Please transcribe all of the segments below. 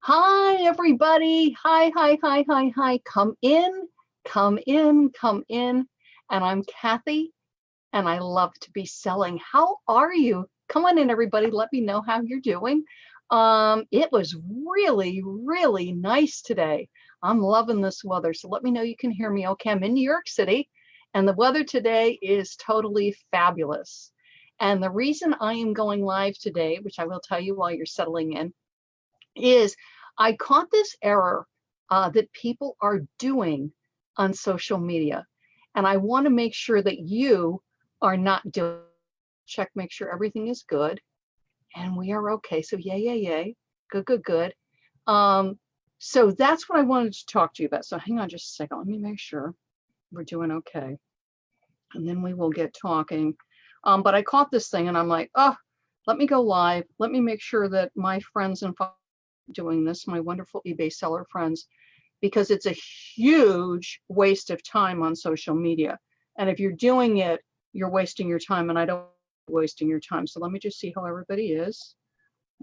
Hi, everybody. Hi, hi, hi, hi, hi. Come in, come in, come in. And I'm Kathy, and I love to be selling. How are you? Come on in, everybody. Let me know how you're doing. It was really, really nice today. I'm loving this weather. So let me know you can hear me okay. I'm in New York City, and the weather today is totally fabulous. And the reason I am going live today, which I will tell you while you're settling in, is I caught this error that people are doing on social media. And I want to make sure that you are not doing. Check, make sure everything is good. And we are okay. So yay, yay, yay. Good, good, good. So that's what I wanted to talk to you about. So hang on just a second. Let me make sure we're doing okay. And then we will get talking. But I caught this thing and I'm like, oh, let me go live. Let me make sure that my friends and doing this, my wonderful eBay seller friends, because it's a huge waste of time on social media. And if you're doing it, you're wasting your time, and I don't want wasting your time. So let me just see how everybody is.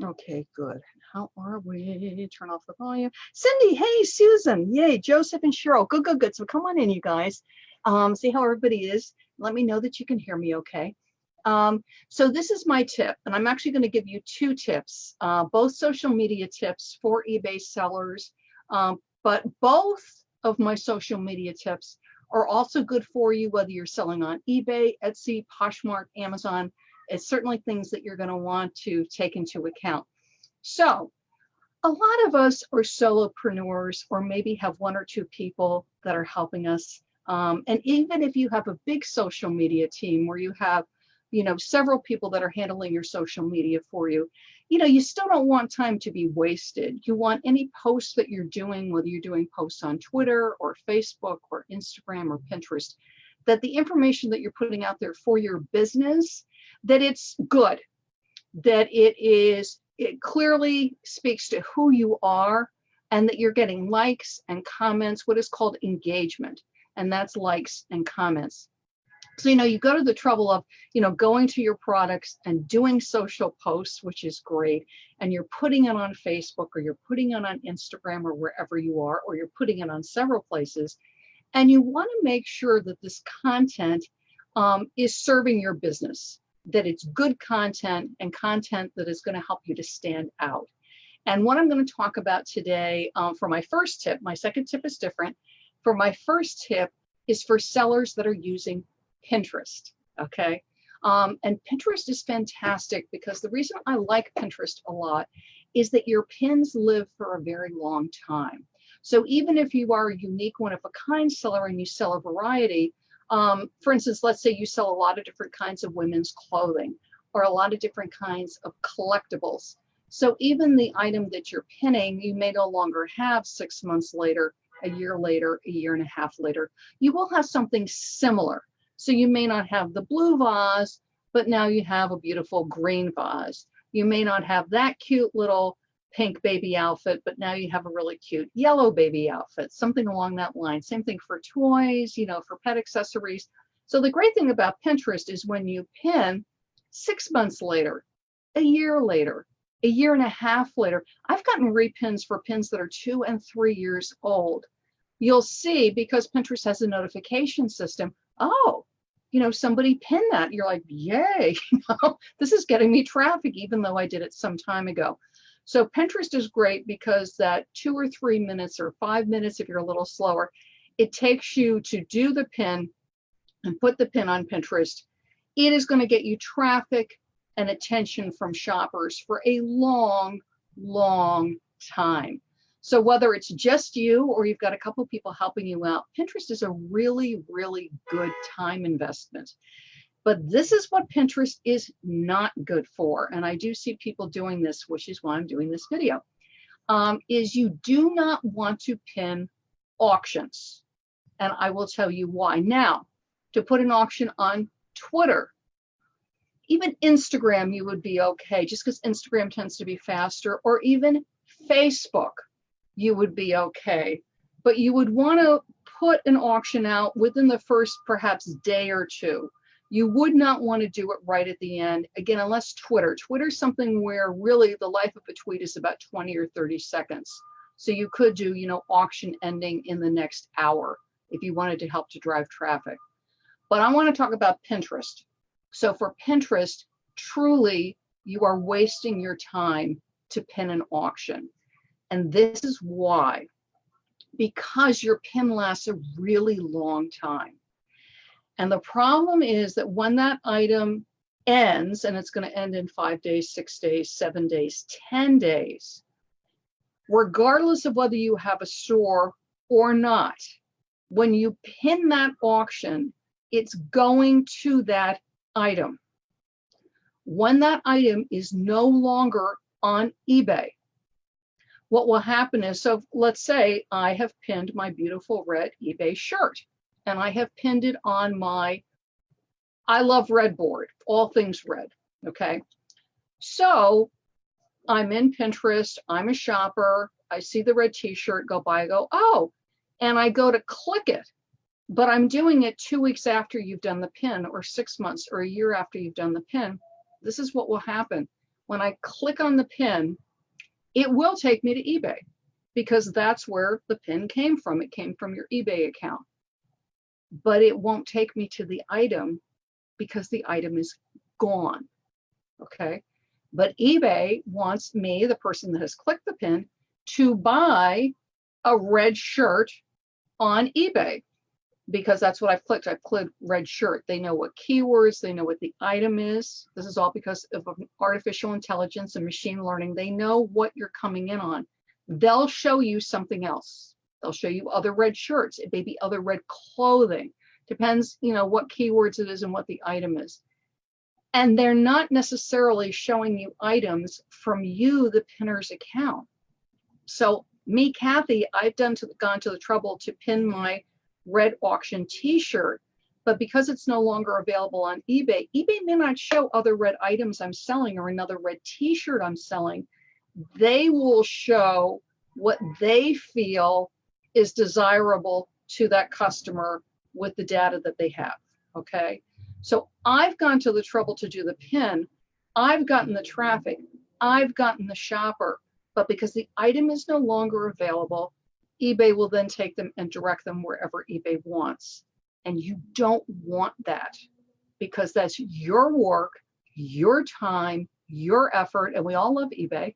Okay, good. How are we? Turn off the volume. Cindy, hey, Susan, yay, Joseph and Cheryl. Good, good, good. So come on in, you guys. See how everybody is. Let me know that you can hear me okay. So this is my tip, and I'm actually going to give you two tips, both social media tips for eBay sellers, but both of my social media tips are also good for you, whether you're selling on eBay, Etsy, Poshmark, Amazon. It's certainly things that you're going to want to take into account. So a lot of us are solopreneurs, or maybe have one or two people that are helping us. And even if you have a big social media team where you have several people that are handling your social media for you, you still don't want time to be wasted. You want any posts that you're doing, whether you're doing posts on Twitter or Facebook or Instagram or Pinterest, that the information that you're putting out there for your business, that it's good, that it clearly speaks to who you are, and that you're getting likes and comments, what is called engagement, and that's likes and comments. So, you go to the trouble of, going to your products and doing social posts, which is great. And you're putting it on Facebook, or you're putting it on Instagram, or wherever you are, or you're putting it on several places. And you want to make sure that this content is serving your business, that it's good content and content that is going to help you to stand out. And what I'm going to talk about today for my first tip, my second tip is different. For my first tip is for sellers that are using Pinterest, okay? And Pinterest is fantastic because the reason I like Pinterest a lot is that your pins live for a very long time. So even if you are a unique one-of-a-kind seller and you sell a variety, for instance, let's say you sell a lot of different kinds of women's clothing or a lot of different kinds of collectibles. So even the item that you're pinning, you may no longer have 6 months later, a year later, a year and a half later. You will have something similar. So you may not have the blue vase, but now you have a beautiful green vase. You may not have that cute little pink baby outfit, but now you have a really cute yellow baby outfit, something along that line. Same thing for toys, for pet accessories. So the great thing about Pinterest is when you pin 6 months later, a year later, a year and a half later, I've gotten repins for pins that are 2 and 3 years old. You'll see, because Pinterest has a notification system, oh, somebody pinned that. You're like, yay, this is getting me traffic, even though I did it some time ago. So Pinterest is great because that 2 or 3 minutes or 5 minutes, if you're a little slower, it takes you to do the pin and put the pin on Pinterest. It is going to get you traffic and attention from shoppers for a long, long time. So whether it's just you or you've got a couple of people helping you out, Pinterest is a really, really good time investment. But this is what Pinterest is not good for. And I do see people doing this, which is why I'm doing this video, is you do not want to pin auctions. And I will tell you why. Now, to put an auction on Twitter, even Instagram, you would be okay, just because Instagram tends to be faster, or even Facebook, you would be okay. But you would want to put an auction out within the first perhaps day or two, You would not want to do it right at the end. Again, unless Twitter. Twitter's something where really the life of a tweet is about 20 or 30 seconds. So you could do, auction ending in the next hour if you wanted to help to drive traffic. But I want to talk about Pinterest. So for Pinterest, truly, you are wasting your time to pin an auction. And this is why. Because your pin lasts a really long time. And the problem is that when that item ends, and it's going to end in 5 days, 6 days, 7 days, 10 days, regardless of whether you have a store or not, when you pin that auction, it's going to that item. When that item is no longer on eBay, what will happen is, so let's say I have pinned my beautiful red eBay shirt, and I have pinned it on my I Love Red board, all things red, okay? So I'm in Pinterest, I'm a shopper, I see the red t-shirt go by, I go, oh, and I go to click it, but I'm doing it 2 weeks after you've done the pin, or 6 months, or a year after you've done the pin. This is what will happen. When I click on the pin, it will take me to eBay because that's where the pin came from. It came from your eBay account. But it won't take me to the item because the item is gone, okay? But eBay wants me, the person that has clicked the pin, to buy a red shirt on eBay because that's what I've clicked. I've clicked red shirt. They know what keywords, they know what the item is. This is all because of artificial intelligence and machine learning. They know what you're coming in on. They'll show you something else. They'll show you other red shirts. It may be other red clothing. Depends, what keywords it is and what the item is. And they're not necessarily showing you items from you, the pinner's account. So me, Kathy, I've gone to the trouble to pin my red auction t-shirt, but because it's no longer available on eBay, eBay may not show other red items I'm selling or another red t-shirt I'm selling. They will show what they feel is desirable to that customer with the data that they have, okay? So I've gone to the trouble to do the pin, I've gotten the traffic, I've gotten the shopper, but because the item is no longer available, eBay will then take them and direct them wherever eBay wants. And you don't want that because that's your work, your time, your effort, and we all love eBay.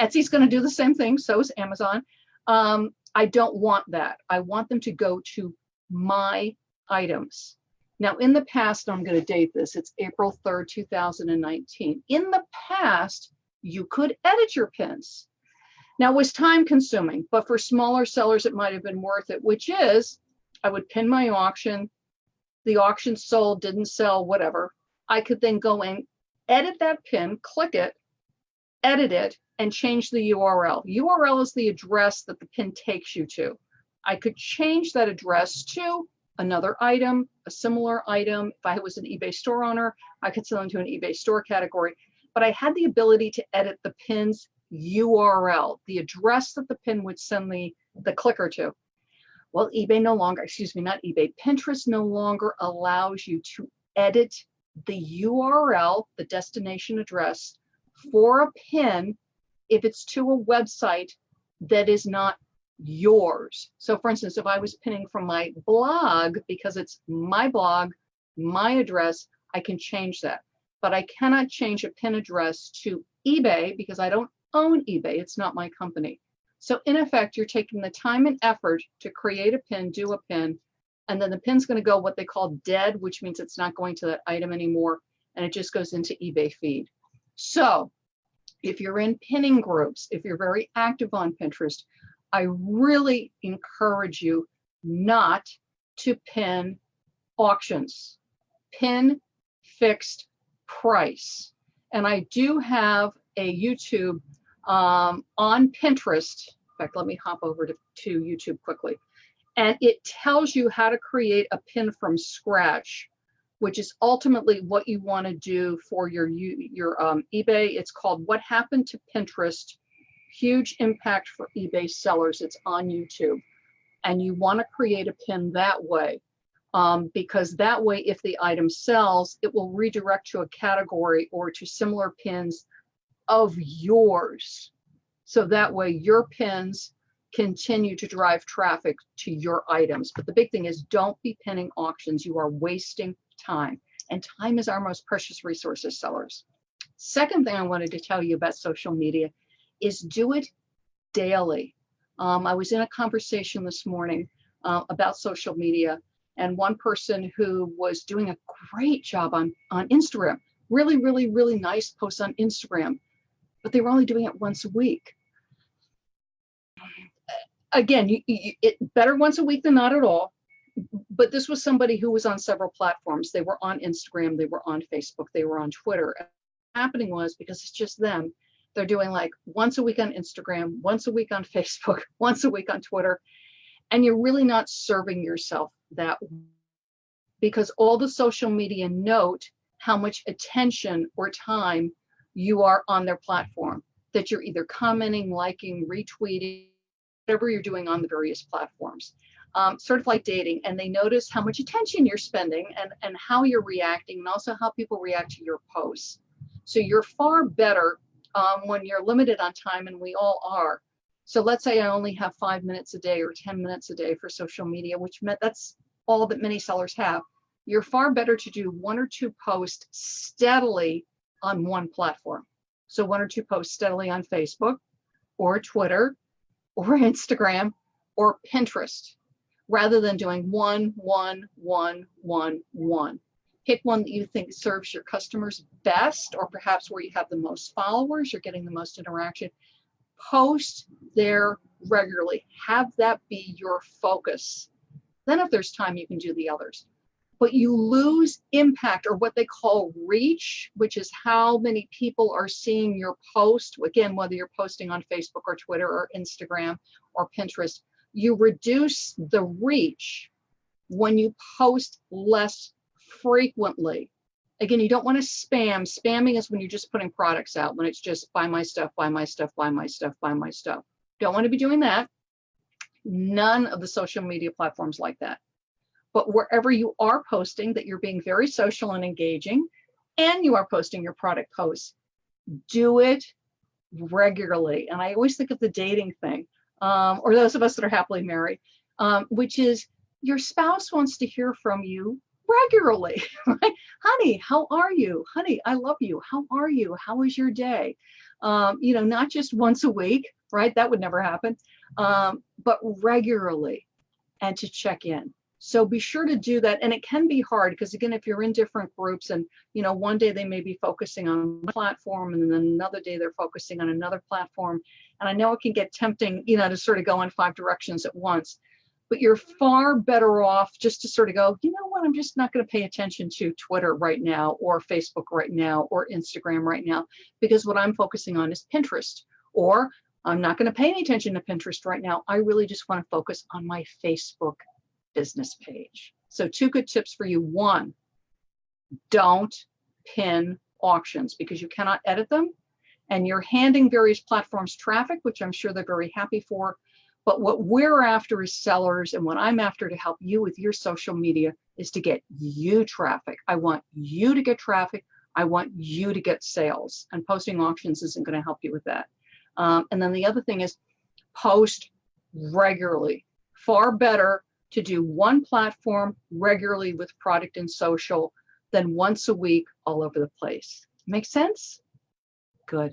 Etsy's going to do the same thing, so is Amazon. I don't want that. I want them to go to my items. Now, in the past, I'm going to date this, it's April 3rd, 2019. In the past, you could edit your pins. Now, it was time consuming, but for smaller sellers, it might have been worth it, which is I would pin my auction, the auction sold, didn't sell, whatever. I could then go in, edit that pin, click it, edit it, and change the URL. URL is the address that the pin takes you to. I could change that address to another item, a similar item. If I was an eBay store owner, I could sell into an eBay store category, but I had the ability to edit the pin's URL, the address that the pin would send the clicker to. Well, eBay no longer, excuse me, not eBay, Pinterest no longer allows you to edit the URL, the destination address, for a pin if it's to a website that is not yours. So for instance, if I was pinning from my blog, because it's my blog, my address, I can change that. But I cannot change a pin address to eBay because I don't own eBay. It's not my company. So in effect, you're taking the time and effort to create a pin, do a pin, and then the pin's going to go what they call dead, which means it's not going to that item anymore, and it just goes into eBay feed. So if you're in pinning groups, if you're very active on Pinterest, I really encourage you not to pin auctions. Pin fixed price. And I do have a YouTube on Pinterest. In fact, let me hop over to YouTube quickly. And it tells you how to create a pin from scratch, which is ultimately what you want to do for your eBay. It's called What Happened to Pinterest? Huge impact for eBay sellers. It's on YouTube. And you want to create a pin that way. because that way, if the item sells, it will redirect to a category or to similar pins of yours. So that way your pins continue to drive traffic to your items. But the big thing is, don't be pinning auctions. You are wasting time, and time is our most precious resource as sellers. Second thing I wanted to tell you about social media is do it daily. I was in a conversation this morning about social media, and one person who was doing a great job on Instagram, really, really, really nice posts on Instagram, but they were only doing it once a week. Again, it better once a week than not at all. But this was somebody who was on several platforms. They were on Instagram, they were on Facebook, they were on Twitter. And what happening was, because it's just them, they're doing like once a week on Instagram, once a week on Facebook, once a week on Twitter. And you're really not serving yourself that way, because all the social media note how much attention or time you are on their platform, that you're either commenting, liking, retweeting, whatever you're doing on the various platforms. Sort of like dating, and they notice how much attention you're spending and how you're reacting, and also how people react to your posts. So you're far better when you're limited on time, and we all are. So let's say I only have 5 minutes a day or 10 minutes a day for social media, which meant that's all that many sellers have. You're far better to do 1 or 2 posts steadily on one platform. So 1 or 2 posts steadily on Facebook or Twitter or Instagram or Pinterest, rather than doing one. Pick one that you think serves your customers best, or perhaps where you have the most followers, you're getting the most interaction. Post there regularly. Have that be your focus. Then if there's time, you can do the others. But you lose impact, or what they call reach, which is how many people are seeing your post. Again, whether you're posting on Facebook or Twitter or Instagram or Pinterest, you reduce the reach when you post less frequently. Again, you don't want to spam. Spamming is when you're just putting products out, when it's just buy my stuff, buy my stuff, buy my stuff, buy my stuff. Don't want to be doing that. None of the social media platforms like that. But wherever you are posting, that you're being very social and engaging, and you are posting your product posts, do it regularly. And I always think of the dating thing, or those of us that are happily married, which is your spouse wants to hear from you regularly, right? Honey, how are you? Honey, I love you. How are you? How was your day? Not just once a week, right? That would never happen, but regularly, and to check in. So be sure to do that. And it can be hard because, again, if you're in different groups and, one day they may be focusing on one platform and then another day they're focusing on another platform. And I know it can get tempting, to sort of go in 5 directions at once, but you're far better off just to sort of go, you know what, I'm just not going to pay attention to Twitter right now, or Facebook right now, or Instagram right now, because what I'm focusing on is Pinterest. Or I'm not going to pay any attention to Pinterest right now. I really just want to focus on my Facebook business page. So 2 good tips for you. 1, don't pin auctions, because you cannot edit them, and you're handing various platforms traffic, which I'm sure they're very happy for. But what we're after as sellers, and what I'm after to help you with your social media, is to get you traffic. I want you to get traffic. I want you to get sales, and posting auctions isn't going to help you with that. And then the other thing is post regularly. Far better to do one platform regularly with product and social than once a week all over the place. Make sense? Good.